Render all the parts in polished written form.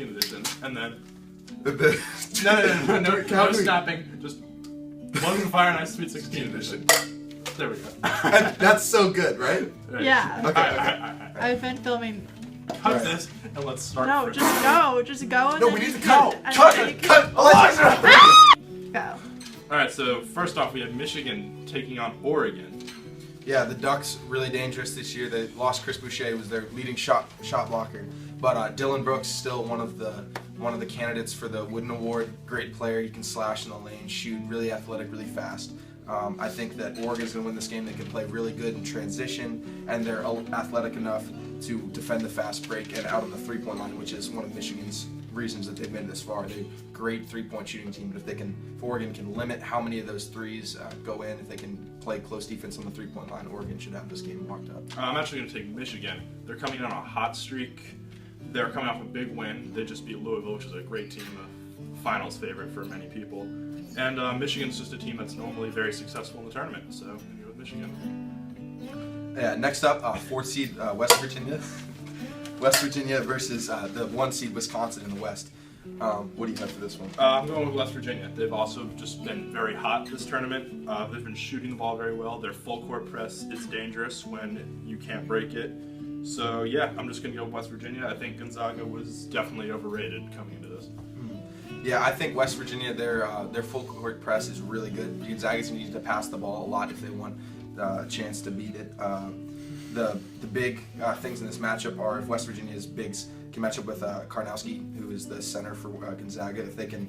addition, and then No no snapping. Just one Fire and Ice Sweet 16 edition. There we go. That's so good, right? Right. Yeah. Okay. I've been filming. Cut this and let's start. No, just go. Just go. And No, then we you need to can- cut. and Cut. then you can- Cut. Alexa. Go. All right. So first off, we have Michigan taking on Oregon. Yeah, the Ducks really dangerous this year. They lost Chris Boucher, was their leading shot blocker, but Dylan Brooks still one of the candidates for the Wooden Award. Great player. He can slash in the lane, shoot, really athletic, really fast. I think that Oregon's going to win this game. They can play really good in transition, and they're athletic enough to defend the fast break and out on the three-point line, which is one of Michigan's reasons that they've been this far. They're a great three-point shooting team, but if Oregon can limit how many of those threes go in, if they can play close defense on the three-point line, Oregon should have this game locked up. I'm actually going to take Michigan. They're coming on a hot streak. They're coming off a big win. They just beat Louisville, which is a great team, a finals favorite for many people. And Michigan's just a team that's normally very successful in the tournament, so I'm going to go with Michigan. Yeah, next up, fourth seed West Virginia. West Virginia versus the one seed Wisconsin in the West. What do you have for this one? I'm going with West Virginia. They've also just been very hot this tournament. They've been shooting the ball very well. Their full court press is dangerous when you can't break it. So yeah, I'm just going to go with West Virginia. I think Gonzaga was definitely overrated coming into this. Yeah, I think West Virginia, their full court press is really good. Gonzaga's going to need to pass the ball a lot if they want a chance to beat it. The big things in this matchup are if West Virginia's bigs can match up with Karnowski, who is the center for Gonzaga. If they can,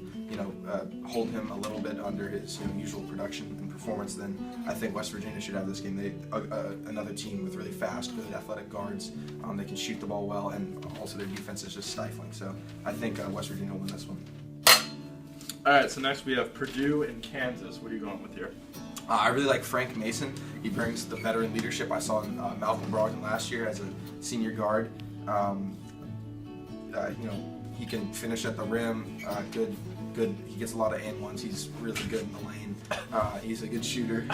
hold him a little bit under his usual production and performance, then I think West Virginia should have this game. They another team with really fast, good athletic guards. They can shoot the ball well, and also their defense is just stifling. So I think West Virginia will win this one. All right, so next we have Purdue and Kansas. What are you going with here? I really like Frank Mason. He brings the veteran leadership. I saw in Malcolm Brogdon last year as a senior guard. He can finish at the rim. Good. He gets a lot of and ones. He's really good in the lane. He's a good shooter.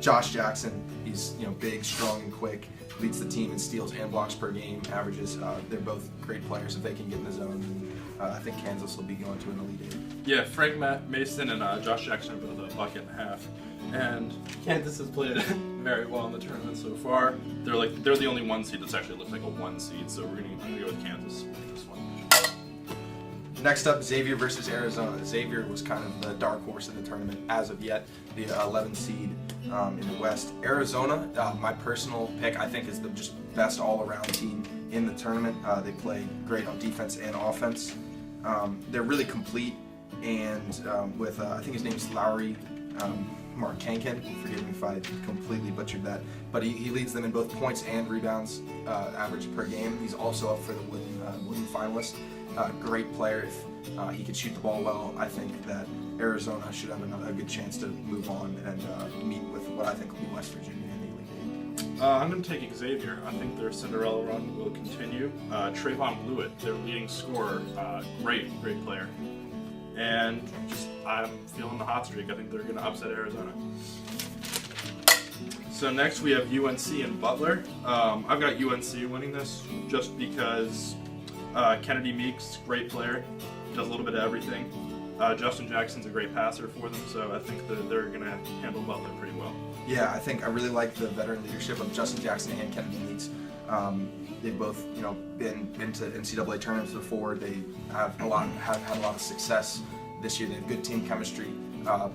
Josh Jackson. He's big, strong, and quick. Leads the team in steals and blocks per game. Averages. They're both great players if they can get in the zone. I think Kansas will be going to an Elite Eight. Yeah, Frank Mason and Josh Jackson are both a bucket and a half, and Kansas has played very well in the tournament so far. They're the only one seed that's actually looked like a one seed, so I'm gonna go with Kansas for this one. Next up, Xavier versus Arizona. Xavier was kind of the dark horse in the tournament as of yet, the 11th seed in the West. Arizona, my personal pick, I think is the just best all-around team in the tournament. They play great on defense and offense. They're really complete, and with I think his name's Lowry Markankin. Forgive me if I completely butchered that, but he leads them in both points and rebounds average per game. He's also up for the Wooden finalist. Great player. If he could shoot the ball well, I think that Arizona should have a good chance to move on and meet with what I think will be West Virginia in the Elite Eight. I'm going to take Xavier. I think their Cinderella run will continue. Trayvon Blewett, their leading scorer, great player. And I'm feeling the hot streak. I think they're going to upset Arizona. So next we have UNC and Butler. I've got UNC winning this just because Kennedy Meeks, great player, does a little bit of everything. Justin Jackson's a great passer for them, so I think that they're going to handle Butler pretty well. Yeah, I really like the veteran leadership of Justin Jackson and Kennedy Meeks. They've both, been to NCAA tournaments before. They have had a lot of success this year. They have good team chemistry.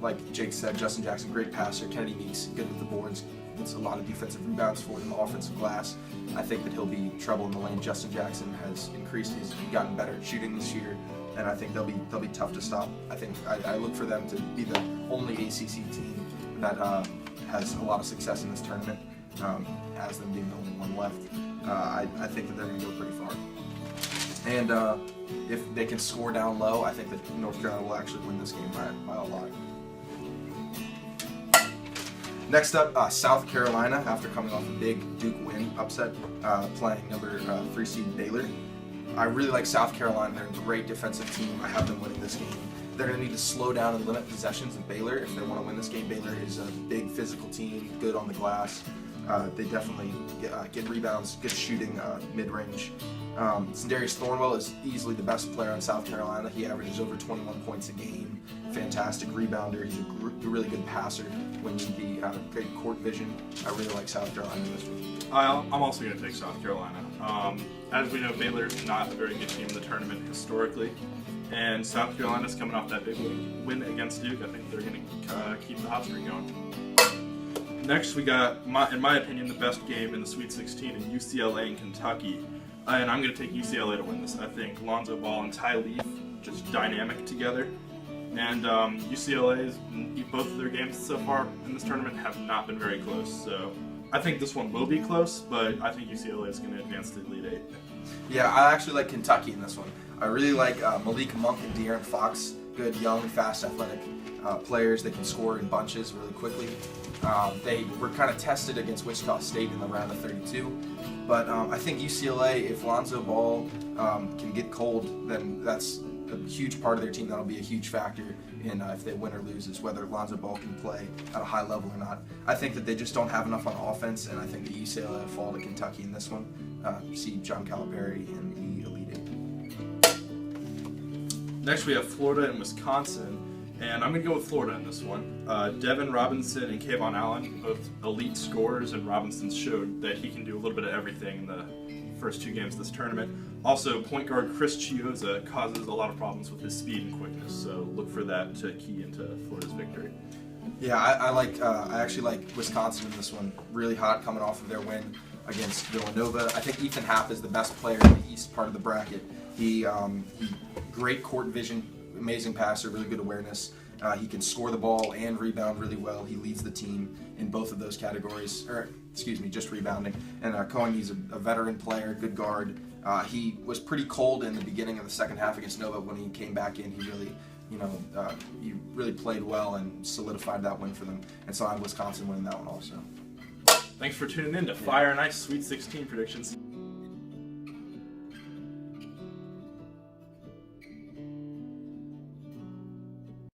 Like Jake said, Justin Jackson, great passer. Kennedy Meeks, good with the boards. Gets a lot of defensive rebounds for them, offensive glass. I think that he'll be trouble in the lane. Justin Jackson has increased. He's gotten better at shooting this year, and I think they'll be tough to stop. I think I look for them to be the only ACC team that has a lot of success in this tournament. As them being the only one left, I think that they're going to go pretty far. And if they can score down low, I think that North Carolina will actually win this game by a lot. Next up, South Carolina, after coming off a big Duke win upset, playing number 3 seed Baylor. I really like South Carolina. They're a great defensive team. I have them winning this game. They're going to need to slow down and limit possessions of Baylor if they want to win this game. Baylor is a big physical team, good on the glass. They definitely get rebounds, good shooting, mid-range. Sindarius Thornwell is easily the best player on South Carolina. He averages over 21 points a game. Fantastic rebounder. He's a really good passer when you need the great court vision. I really like South Carolina in this one. I'm also going to take South Carolina. As we know, Baylor's not a very good team in the tournament historically, and South Carolina's coming off that big win against Duke. I think they're going to keep the hot streak going. Next, we got, in my opinion, the best game in the Sweet 16 in UCLA and Kentucky, and I'm going to take UCLA to win this. I think Lonzo Ball and Ty Leaf just dynamic together, and UCLA's both of their games so far in this tournament have not been very close. So I think this one will be close, but I think UCLA is going to advance to the Elite Eight. Yeah, I actually like Kentucky in this one. I really like Malik Monk and De'Aaron Fox. Good, young, fast, athletic players. They can score in bunches really quickly. They were kind of tested against Wichita State in the round of 32. But I think UCLA, if Lonzo Ball can get cold, then that's a huge part of their team. That'll be a huge factor in if they win or lose, is whether Lonzo Ball can play at a high level or not. I think that they just don't have enough on offense, and I think that UCLA will fall to Kentucky in this one. See John Calipari in the Elite Eight. Next, we have Florida and Wisconsin, and I'm going to go with Florida in this one. Devin Robinson and Kayvon Allen, both elite scorers, and Robinson showed that he can do a little bit of everything in the first two games of this tournament. Also, point guard Chris Chiozza causes a lot of problems with his speed and quickness, so look for that to key into Florida's victory. Yeah, I actually like Wisconsin in this one. Really hot coming off of their win against Villanova. I think Ethan Happ is the best player in the East part of the bracket. He great court vision, amazing passer, really good awareness. He can score the ball and rebound really well. He leads the team in both of those categories, just rebounding. And Cohen, he's a veteran player, good guard. He was pretty cold in the beginning of the second half against Nova. When he came back in, he really played well and solidified that win for them. And so I have Wisconsin winning that one also. Thanks for tuning in to Fire and Ice Sweet 16 predictions.